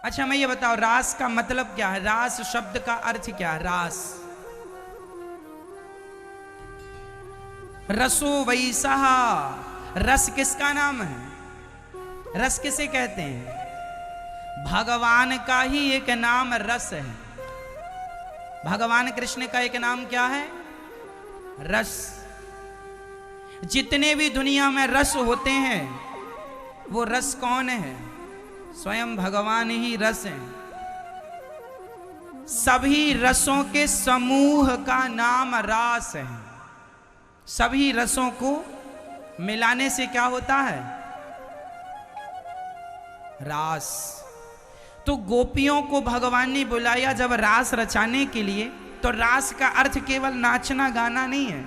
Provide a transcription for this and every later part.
अच्छा मैं ये बताओ, रास का मतलब क्या है? रास शब्द का अर्थ क्या है? रास, रसो वैसा। रस किसका नाम है? रस किसे कहते हैं? भगवान का ही एक नाम रस है। भगवान कृष्ण का एक नाम क्या है? रस। जितने भी दुनिया में रस होते हैं वो रस कौन है? स्वयं भगवान ही रस हैं। सभी रसों के समूह का नाम रास है। सभी रसों को मिलाने से क्या होता है? रास। तो गोपियों को भगवान ने बुलाया जब रास रचाने के लिए, तो रास का अर्थ केवल नाचना गाना नहीं है।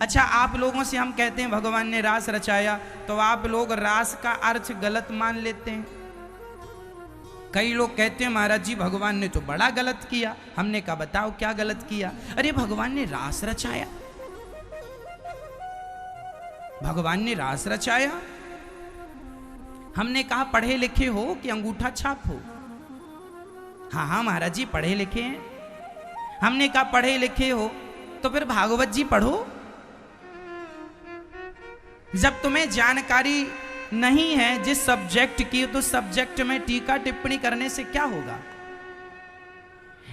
अच्छा, आप लोगों से हम कहते हैं भगवान ने रास रचाया, तो आप लोग रास का अर्थ गलत मान लेते हैं। कई लोग कहते हैं महाराज जी भगवान ने तो बड़ा गलत किया। हमने कहा बताओ क्या गलत किया? अरे भगवान ने रास रचाया, भगवान ने रास रचाया। हमने कहा पढ़े लिखे हो कि अंगूठा छाप हो? हाँ हाँ महाराज जी पढ़े लिखे हैं। हमने कहा पढ़े लिखे हो तो फिर भागवत जी पढ़ो। जब तुम्हें जानकारी नहीं है जिस सब्जेक्ट की, तो सब्जेक्ट में टीका टिप्पणी करने से क्या होगा?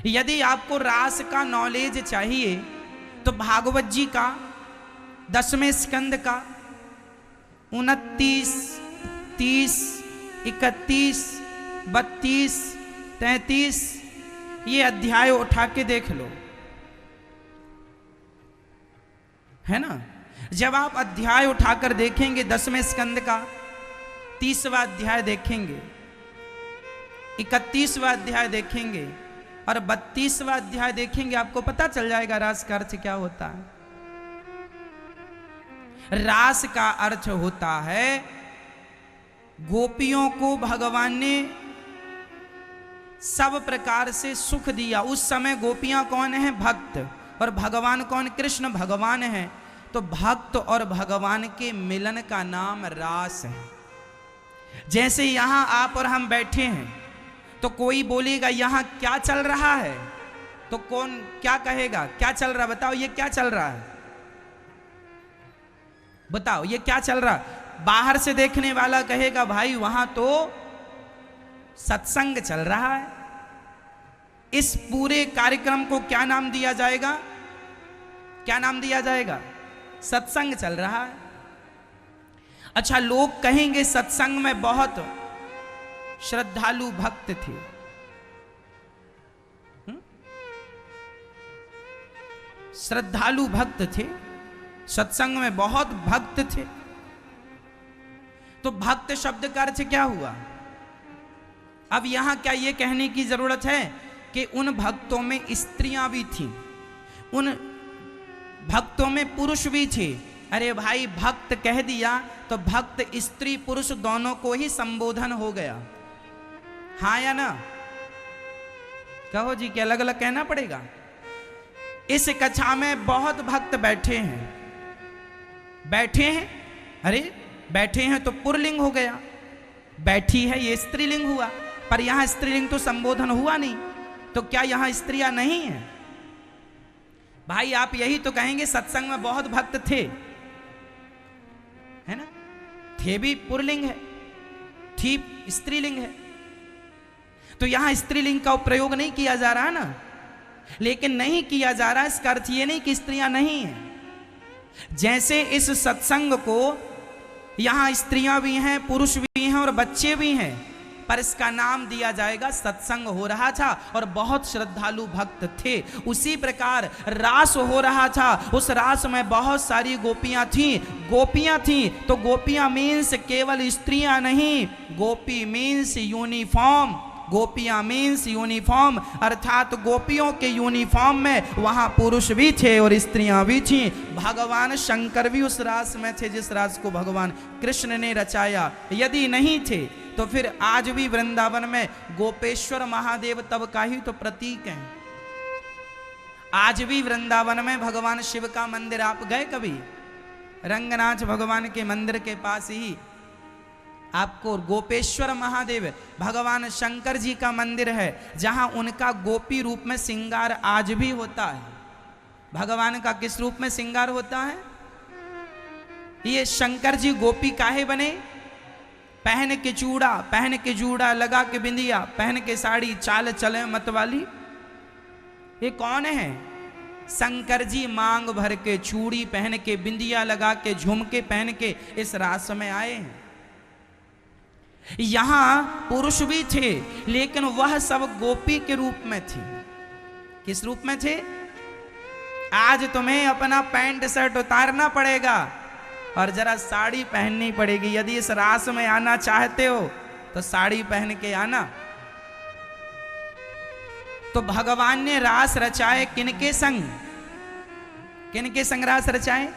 यदि आपको रास का नॉलेज चाहिए तो भागवत जी का 10वें स्कंद का 29, 30, 31, 32, 33 ये अध्याय उठा के देख लो, है ना। जब आप अध्याय उठाकर देखेंगे 10वें स्कंद का 30वां अध्याय देखेंगे, 31वां अध्याय देखेंगे और 32वां अध्याय देखेंगे, आपको पता चल जाएगा रास का अर्थ क्या होता है। रास का अर्थ होता है गोपियों को भगवान ने सब प्रकार से सुख दिया। उस समय गोपियां कौन है? भक्त। और भगवान कौन? कृष्ण भगवान है। तो भक्त और भगवान के मिलन का नाम रास है। जैसे यहां आप और हम बैठे हैं तो कोई बोलेगा यहां क्या चल रहा है, तो कौन क्या कहेगा? क्या चल रहा? बताओ ये क्या चल रहा है? बताओ ये क्या चल रहा? बाहर से देखने वाला कहेगा भाई वहां तो सत्संग चल रहा है। इस पूरे कार्यक्रम को क्या नाम दिया जाएगा? क्या नाम दिया जाएगा? सत्संग चल रहा है। अच्छा, लोग कहेंगे सत्संग में बहुत श्रद्धालु भक्त थे। श्रद्धालु भक्त थे, सत्संग में बहुत भक्त थे। तो भक्त शब्द का अर्थ क्या हुआ? अब यहां क्या यह कहने की जरूरत है कि उन भक्तों में स्त्रियां भी थीं, उन भक्तों में पुरुष भी थे? अरे भाई भक्त कह दिया तो भक्त स्त्री पुरुष दोनों को ही संबोधन हो गया, हाँ या ना? कहो जी कि अलग अलग कहना पड़ेगा? इस कक्षा में बहुत भक्त बैठे हैं। बैठे हैं, अरे बैठे हैं तो पुरलिंग हो गया, बैठी है ये स्त्रीलिंग हुआ, पर यहां स्त्रीलिंग तो संबोधन हुआ नहीं, तो क्या यहां स्त्रियां नहीं है? भाई आप यही तो कहेंगे सत्संग में बहुत भक्त थे, है ना? थे भी पुरलिंग है, थी स्त्रीलिंग है, तो यहां स्त्रीलिंग का प्रयोग नहीं किया जा रहा ना। लेकिन नहीं किया जा रहा इसका अर्थ ये नहीं कि स्त्रियां नहीं है। जैसे इस सत्संग को यहां स्त्रियां भी हैं, पुरुष भी हैं और बच्चे भी हैं, पर इसका नाम दिया जाएगा सत्संग हो रहा था और बहुत श्रद्धालु भक्त थे। उसी प्रकार रास हो रहा था, उस रास में बहुत सारी गोपियां थीं। गोपियां थीं तो गोपियां मीन्स केवल स्त्रियां नहीं, गोपी मीन्स यूनिफॉर्म। गोपियां मीन्स यूनिफॉर्म, अर्थात गोपियों के यूनिफॉर्म में वहां पुरुष भी थे और स्त्रियां भी थीं। भगवान शंकर भी उस रास में थे जिस रास को भगवान कृष्ण ने रचाया। यदि नहीं थे तो फिर आज भी वृंदावन में गोपेश्वर महादेव तब का ही तो प्रतीक है। आज भी वृंदावन में भगवान शिव का मंदिर, आप गए कभी? रंगनाथ भगवान के मंदिर के पास ही आपको गोपेश्वर महादेव भगवान शंकर जी का मंदिर है, जहां उनका गोपी रूप में श्रृंगार आज भी होता है। भगवान का किस रूप में श्रृंगार होता है? ये शंकर जी गोपी काहे बने? पहन के चूड़ा, पहन के जूड़ा, लगा के बिंदिया, पहन के साड़ी, चाल चले मतवाली। ये कौन है? शंकर जी मांग भर के चूड़ी पहन के, बिंदिया लगा के, झुमके पहन के इस रास में आए हैं। यहां पुरुष भी थे, लेकिन वह सब गोपी के रूप में थे। किस रूप में थे? आज तुम्हें अपना पैंट शर्ट उतारना पड़ेगा और जरा साड़ी पहननी पड़ेगी। यदि इस रास में आना चाहते हो तो साड़ी पहन के आना। तो भगवान ने रास रचाए किनके संग? किनके संग रास रचाए?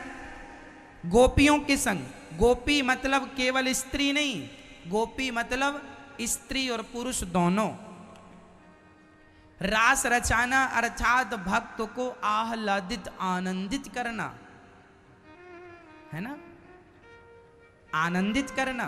गोपियों के संग। गोपी मतलब केवल स्त्री नहीं, गोपी मतलब स्त्री और पुरुष दोनों। रास रचाना अर्थात भक्त को आह्लादित, आनंदित करना, है ना? आनंदित करना,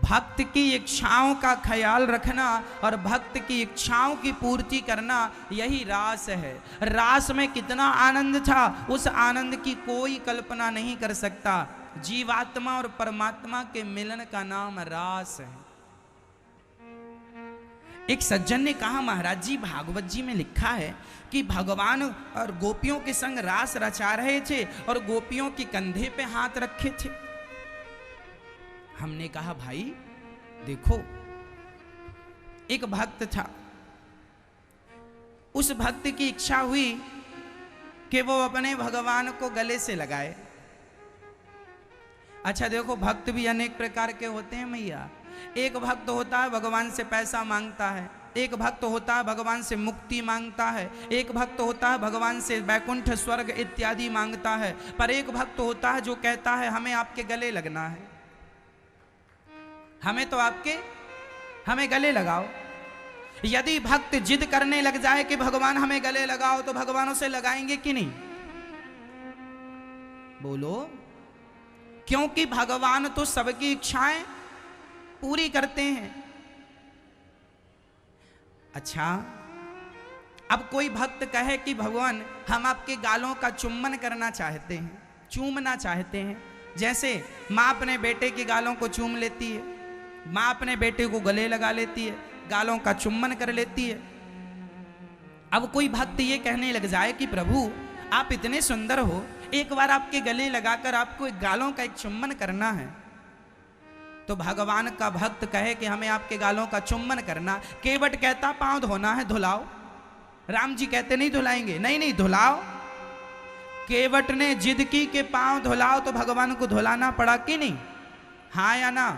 भक्त की इच्छाओं का ख्याल रखना और भक्त की इच्छाओं की पूर्ति करना, यही रास है। रास में कितना आनंद था, उस आनंद की कोई कल्पना नहीं कर सकता। जीवात्मा और परमात्मा के मिलन का नाम रास है। एक सज्जन ने कहा, महाराज जी भागवत जी में लिखा है कि भगवान और गोपियों के संग रास रचा रहे थे और गोपियों के कंधे पे हाथ रखे थे। हमने कहा, भाई देखो, एक भक्त था, उस भक्त की इच्छा हुई कि वो अपने भगवान को गले से लगाए। अच्छा देखो, भक्त भी अनेक प्रकार के होते हैं मैया। एक भक्त होता है भगवान से पैसा मांगता है, एक भक्त होता है भगवान से मुक्ति मांगता है, एक भक्त होता है भगवान से वैकुंठ स्वर्ग इत्यादि मांगता है, पर एक भक्त होता है जो कहता है हमें आपके गले लगना है, हमें तो हमें गले लगाओ। यदि भक्त जिद करने लग जाए कि भगवान हमें गले लगाओ, तो भगवान उसे लगाएंगे कि नहीं? बोलो। क्योंकि भगवान तो सबकी इच्छाएं पूरी करते हैं। अच्छा, अब कोई भक्त कहे कि भगवान हम आपके गालों का चुम्बन करना चाहते हैं, चूमना चाहते हैं। जैसे माँ अपने बेटे के गालों को चूम लेती है, माँ अपने बेटे को गले लगा लेती है, गालों का चुम्बन कर लेती है। अब कोई भक्त ये कहने लग जाए कि प्रभु आप इतने सुंदर हो, एक बार आपके गले लगाकर आपको गालों का एक चुम्बन करना है, तो भगवान का भक्त कहे कि हमें आपके गालों का चुम्बन करना, केवट कहता पांव धोना है, धुलाओ। राम जी कहते नहीं धुलाएंगे, नहीं नहीं धुलाओ। केवट ने जिद की कि पांव धुलाओ, तो भगवान को धुलाना पड़ा कि नहीं? हाँ या ना?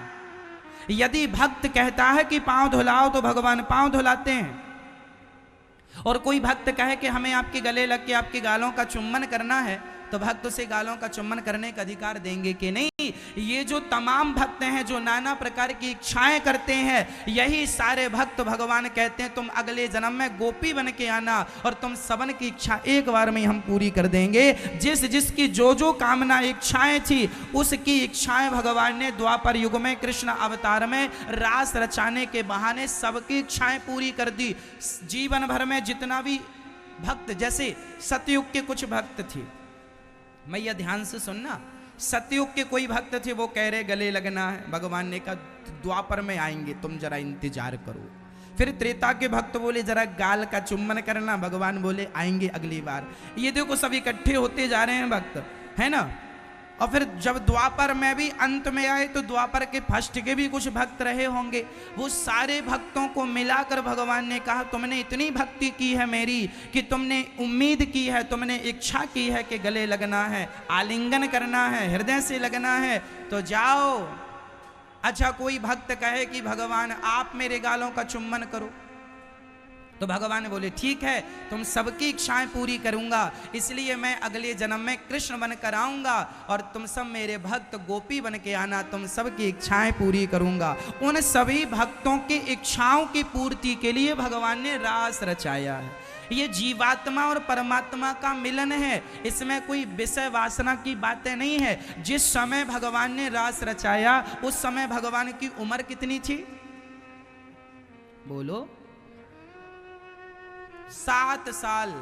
यदि भक्त कहता है कि पांव धुलाओ, तो भगवान पांव धुलाते हैं। और कोई भक्त कहे कि हमें आपके गले लग के आपके गालों का चुम्बन करना है, तो भक्त उसे गालों का चुम्बन करने का अधिकार देंगे कि नहीं? ये जो तमाम भक्त हैं जो नाना प्रकार की इच्छाएं करते हैं, यही सारे भक्त भगवान कहते हैं तुम अगले जन्म में गोपी बन के आना और तुम सबन की इच्छा एक बार में हम पूरी कर देंगे। जिस जिसकी जो जो कामना इच्छाएं थी, उसकी इच्छाएं भगवान ने द्वापर युग में कृष्ण अवतार में रास रचाने के बहाने सबकी इच्छाएं पूरी कर दी। जीवन भर में जितना भी भक्त, जैसे सतयुग के कुछ भक्त थे, मैया ध्यान से सुनना, सतयुग के कोई भक्त थे, वो कह रहे गले लगना है, भगवान ने कहा द्वापर में आएंगे, तुम जरा इंतजार करो। फिर त्रेता के भक्त बोले जरा गाल का चुम्बन करना, भगवान बोले आएंगे अगली बार। ये देखो सब इकट्ठे होते जा रहे हैं भक्त, है ना? और फिर जब द्वापर में भी अंत में आए, तो द्वापर के फर्स्ट के भी कुछ भक्त रहे होंगे। वो सारे भक्तों को मिलाकर भगवान ने कहा तुमने इतनी भक्ति की है मेरी कि तुमने उम्मीद की है, तुमने इच्छा की है कि गले लगना है, आलिंगन करना है, हृदय से लगना है, तो जाओ। अच्छा, कोई भक्त कहे कि भगवान आप मेरे गालों का चुम्बन करो, तो भगवान बोले ठीक है, तुम सबकी इच्छाएं पूरी करूंगा, इसलिए मैं अगले जन्म में कृष्ण बनकर आऊंगा और तुम सब मेरे भक्त गोपी बन के आना, तुम सबकी इच्छाएं पूरी करूंगा। उन सभी भक्तों की इच्छाओं की पूर्ति के लिए भगवान ने रास रचाया है। ये जीवात्मा और परमात्मा का मिलन है, इसमें कोई विषय वासना की बातें नहीं है। जिस समय भगवान ने रास रचाया उस समय भगवान की उम्र कितनी थी? बोलो। 7 साल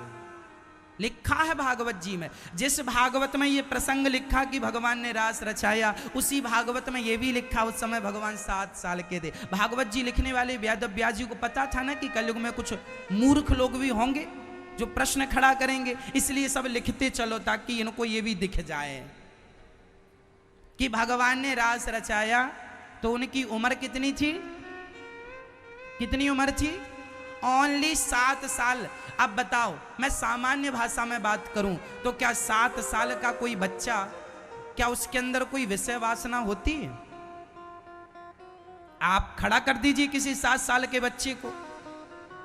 लिखा है भागवत जी में। जिस भागवत में ये प्रसंग लिखा कि भगवान ने रास रचाया, उसी भागवत में ये भी लिखा उस समय भगवान 7 साल के थे। भागवत जी लिखने वाले व्यास जी को पता था ना कि कलयुग में कुछ मूर्ख लोग भी होंगे जो प्रश्न खड़ा करेंगे, इसलिए सब लिखते चलो ताकि इनको ये भी दिख जाए कि भगवान ने रास रचाया तो उनकी उम्र कितनी थी? कितनी उम्र थी? ओनली 7 साल। अब बताओ, मैं सामान्य भाषा में बात करूं तो क्या 7 साल का कोई बच्चा, क्या उसके अंदर कोई विषय वासना होती है? आप खड़ा कर दीजिए किसी 7 साल के बच्चे को,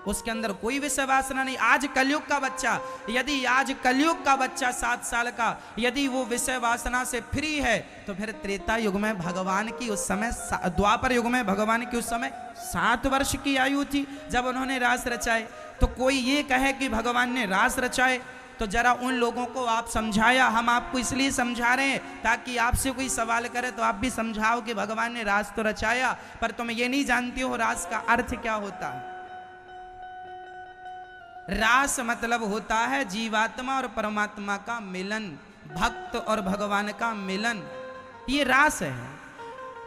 उसके अंदर कोई विषय वासना नहीं। आज कलयुग का बच्चा, यदि आज कलयुग का बच्चा 7 साल का यदि वो विषय वासना से फ्री है तो फिर त्रेता युग में भगवान की उस समय, द्वापर युग में भगवान की उस समय 7 वर्ष की आयु थी जब उन्होंने रास रचाए। तो कोई ये कहे कि भगवान ने रास रचाए तो जरा उन लोगों को आप समझाया। हम आपको इसलिए समझा रहे हैं ताकि आपसे कोई सवाल करे तो आप भी समझाओ कि भगवान ने रास तो रचाया, पर तुम ये नहीं जानती हो रास का अर्थ क्या होता है। रास मतलब होता है जीवात्मा और परमात्मा का मिलन, भक्त और भगवान का मिलन, ये रास है।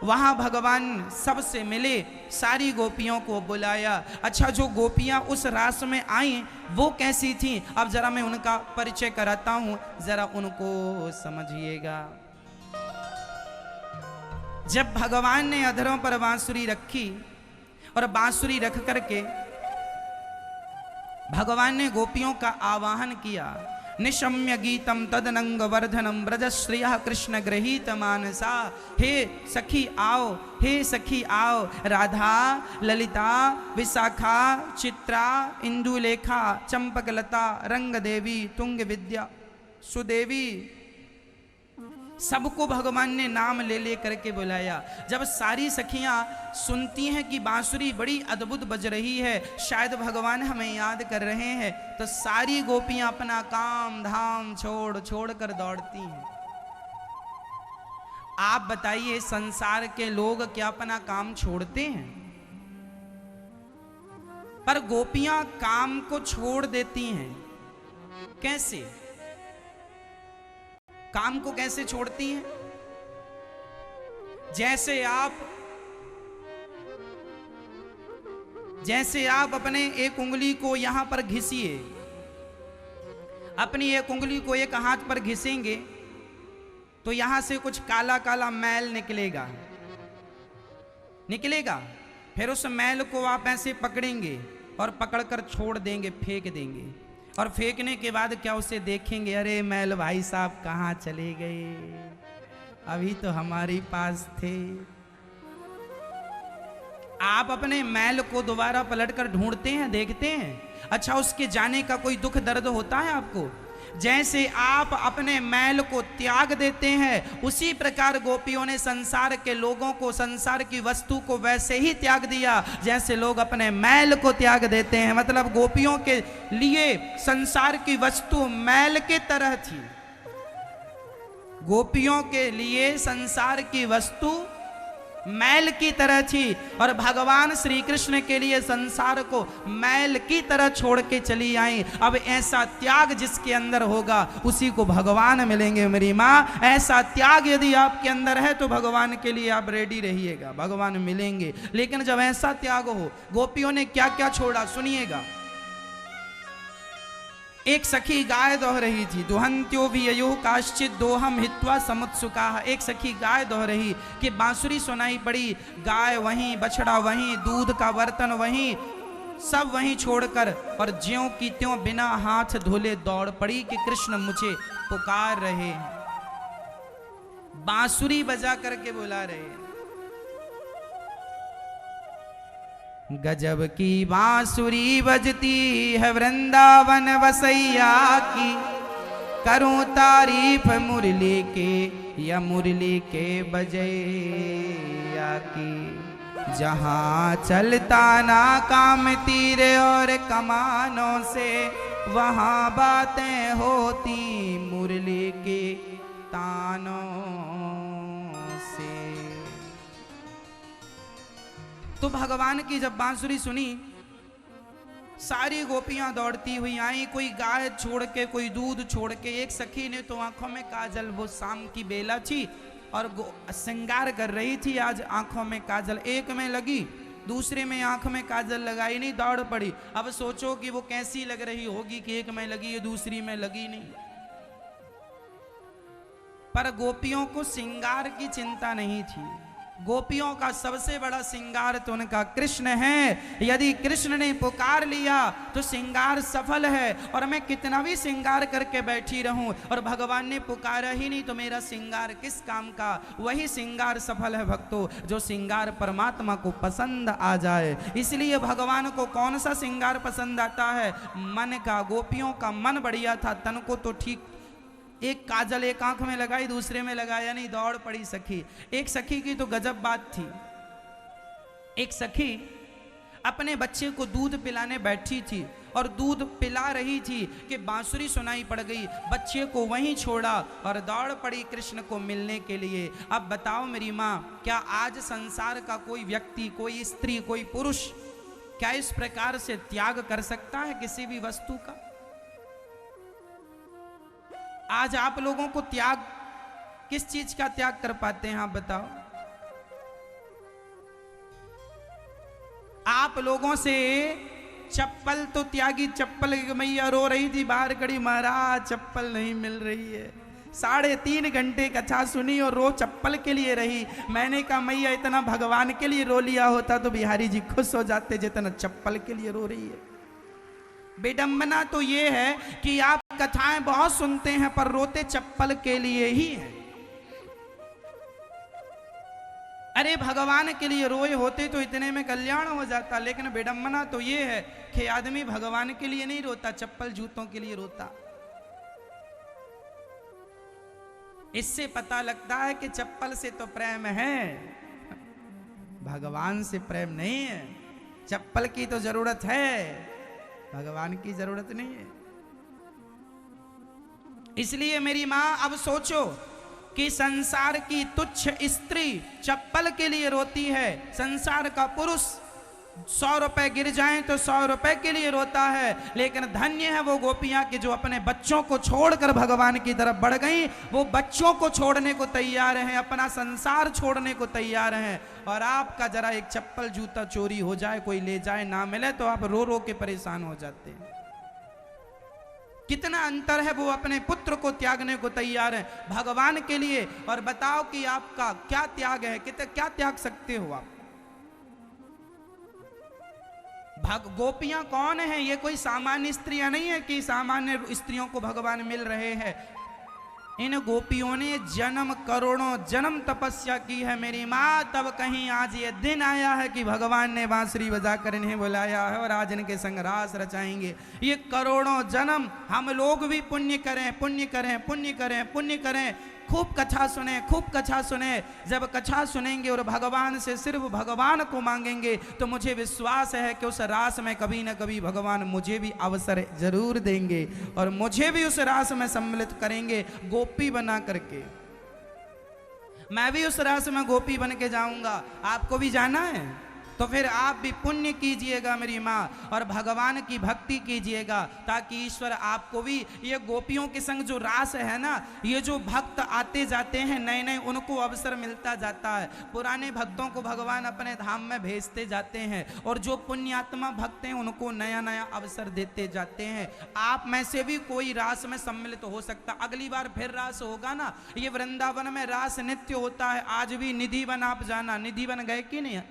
वहां भगवान सबसे मिले, सारी गोपियों को बुलाया। अच्छा, जो गोपियां उस रास में आई वो कैसी थी, अब जरा मैं उनका परिचय कराता हूं, जरा उनको समझिएगा। जब भगवान ने अधरों पर बांसुरी रखी और बांसुरी रख करके भगवान ने गोपियों का आवाहन किया। निशम्य गीतम तदनंग वर्धनम ब्रजश्रियः कृष्ण गृहीत मानसा। हे सखी आओ, हे सखी आओ, राधा, ललिता, विशाखा, चित्रा, इंदुलेखा, चंपकलता, रंग देवी, तुंग विद्या, सुदेवी, सबको भगवान ने नाम ले ले करके बुलाया। जब सारी सखियां सुनती हैं कि बांसुरी बड़ी अद्भुत बज रही है, शायद भगवान हमें याद कर रहे हैं, तो सारी गोपियां अपना काम धाम छोड़ छोड़ कर दौड़ती हैं। आप बताइए, संसार के लोग क्या अपना काम छोड़ते हैं? पर गोपियां काम को छोड़ देती हैं। कैसे? काम को कैसे छोड़ती हैं? जैसे आप अपने एक उंगली को यहां पर घिसिए, अपनी एक उंगली को एक हाथ पर घिसेंगे तो यहां से कुछ काला काला मैल निकलेगा, फिर उस मैल को आप ऐसे पकड़ेंगे और पकड़कर छोड़ देंगे, फेंक देंगे, और फेंकने के बाद क्या उसे देखेंगे, अरे मैल भाई साहब कहाँ चले गए, अभी तो हमारे पास थे। आप अपने मैल को दोबारा पलटकर ढूंढते हैं, देखते हैं? अच्छा, उसके जाने का कोई दुख दर्द होता है आपको? जैसे आप अपने मैल को त्याग देते हैं, उसी प्रकार गोपियों ने संसार के लोगों को, संसार की वस्तु को वैसे ही त्याग दिया जैसे लोग अपने मैल को त्याग देते हैं। मतलब गोपियों के लिए संसार की वस्तु मैल की तरह थी। गोपियों के लिए संसार की वस्तु मैल की तरह थी, और भगवान श्री कृष्ण के लिए संसार को मैल की तरह छोड़ के चली आई। अब ऐसा त्याग जिसके अंदर होगा उसी को भगवान मिलेंगे मेरी माँ। ऐसा त्याग यदि आपके अंदर है तो भगवान के लिए आप रेडी रहिएगा, भगवान मिलेंगे। लेकिन जब ऐसा त्याग हो, गोपियों ने क्या क्या छोड़ा सुनिएगा। एक सखी गाय दोह रही थी, दुहंत्यो विययो काश्चित दोहम हित्वा समुत्सुका। एक सखी गाय दोह रही कि बांसुरी सुनाई पड़ी, गाय वहीं, बछड़ा वहीं, दूध का बर्तन वहीं, सब वहीं छोड़कर और ज्यों की त्यों बिना हाथ धोले दौड़ पड़ी कि कृष्ण मुझे पुकार रहे, बांसुरी बजा करके बुला रहे। गजब की बांसुरी बजती है वृंदावन वसैया की, करूं तारीफ मुरली के या मुरली के बजैया की। जहाँ चलता ना काम तीर और कमानों से, वहाँ बातें होती मुरली के तानों से। तो भगवान की जब बांसुरी सुनी, सारी गोपियां दौड़ती हुई आई, कोई गाय छोड़ के, कोई दूध छोड़ के। एक सखी ने तो आंखों में काजल, वो शाम की बेला थी और श्रृंगार कर रही थी, आज आंखों में काजल एक में लगी, दूसरे में आंख में काजल लगाई नहीं, दौड़ पड़ी। अब सोचो कि वो कैसी लग रही होगी कि एक में लगी है दूसरी में लगी नहीं। पर गोपियों को श्रृंगार की चिंता नहीं थी। गोपियों का सबसे बड़ा श्रृंगार तो उनका कृष्ण है। यदि कृष्ण ने पुकार लिया तो श्रृंगार सफल है, और मैं कितना भी श्रृंगार करके बैठी रहूं और भगवान ने पुकारा ही नहीं तो मेरा श्रृंगार किस काम का। वही श्रृंगार सफल है भक्तों, जो श्रृंगार परमात्मा को पसंद आ जाए। इसलिए भगवान को कौन सा श्रृंगार पसंद आता है? मन का। गोपियों का मन बढ़िया था, तन को तो ठीक। एक काजल एक आंख में लगाई, दूसरे में लगाया नहीं, दौड़ पड़ी सखी। एक सखी की तो गजब बात थी। एक सखी अपने बच्चे को दूध पिलाने बैठी थी और दूध पिला रही थी कि बांसुरी सुनाई पड़ गई। बच्चे को वहीं छोड़ा और दौड़ पड़ी कृष्ण को मिलने के लिए। अब बताओ मेरी माँ, क्या आज संसार का कोई व्यक्ति, कोई स्त्री, कोई पुरुष क्या इस प्रकार से त्याग कर सकता है किसी भी वस्तु का? आज आप लोगों को त्याग, किस चीज का त्याग कर पाते हैं आप बताओ? आप लोगों से चप्पल तो त्यागी, चप्पल मैया रो रही थी बाहर खड़ी, महाराज चप्पल नहीं मिल रही है। 3.5 घंटे कथा सुनी और रो चप्पल के लिए रही। मैंने कहा मैया इतना भगवान के लिए रो लिया होता तो बिहारी जी खुश हो जाते, जितना चप्पल के लिए रो रही है। विडंबना तो ये है कि आप कथाएं बहुत सुनते हैं पर रोते चप्पल के लिए ही हैं। अरे भगवान के लिए रोए होते तो इतने में कल्याण हो जाता, लेकिन विडंबना तो ये है कि आदमी भगवान के लिए नहीं रोता, चप्पल जूतों के लिए रोता। इससे पता लगता है कि चप्पल से तो प्रेम है, भगवान से प्रेम नहीं है। चप्पल की तो जरूरत है, भगवान की जरूरत नहीं है। इसलिए मेरी मां अब सोचो कि संसार की तुच्छ स्त्री चप्पल के लिए रोती है, संसार का पुरुष 100 रुपए गिर जाएं तो 100 रुपए के लिए रोता है। लेकिन धन्य है वो गोपियां कि जो अपने बच्चों को छोड़कर भगवान की तरफ बढ़ गईं। वो बच्चों को छोड़ने को तैयार हैं, अपना संसार छोड़ने को तैयार हैं। और आपका जरा एक चप्पल जूता चोरी हो जाए, कोई ले जाए, ना मिले तो आप रो रो के परेशान हो जाते हैं। कितना अंतर है, वो अपने पुत्र को त्यागने को तैयार है भगवान के लिए। और बताओ कि आपका क्या त्याग है, क्या त्याग सकते हो आप? गोपियां कौन है? ये कोई सामान्य स्त्रियां नहीं है कि सामान्य स्त्रियों को भगवान मिल रहे हैं। इन गोपियों ने जन्म, करोड़ों जन्म तपस्या की है मेरी माँ, तब कहीं आज ये दिन आया है कि भगवान ने बांसुरी बजाकर इन्हें बुलाया है और आज इनके संग रास रचाएंगे। ये करोड़ों जन्म हम लोग भी पुण्य करें, पुण्य करें, पुण्य करें, पुण्य करें, खूब कथा सुने, खूब कथा सुने। जब कथा सुनेंगे और भगवान से सिर्फ भगवान को मांगेंगे तो मुझे विश्वास है कि उस रास में कभी न कभी भगवान मुझे भी अवसर जरूर देंगे और मुझे भी उस रास में सम्मिलित करेंगे गोपी बना करके। मैं भी उस रास में गोपी बन के जाऊंगा। आपको भी जाना है तो फिर आप भी पुण्य कीजिएगा मेरी माँ और भगवान की भक्ति कीजिएगा, ताकि ईश्वर आपको भी ये गोपियों के संग जो रास है ना, ये जो भक्त आते जाते हैं नए नए, उनको अवसर मिलता जाता है। पुराने भक्तों को भगवान अपने धाम में भेजते जाते हैं और जो पुण्यात्मा भक्त हैं उनको नया नया अवसर देते जाते हैं। आप में से भी कोई रास में सम्मिलित हो सकता। अगली बार फिर रास होगा ना, ये वृंदावन में रास नित्य होता है। आज भी निधि वन आप जाना, निधि वन गए कि नहीं?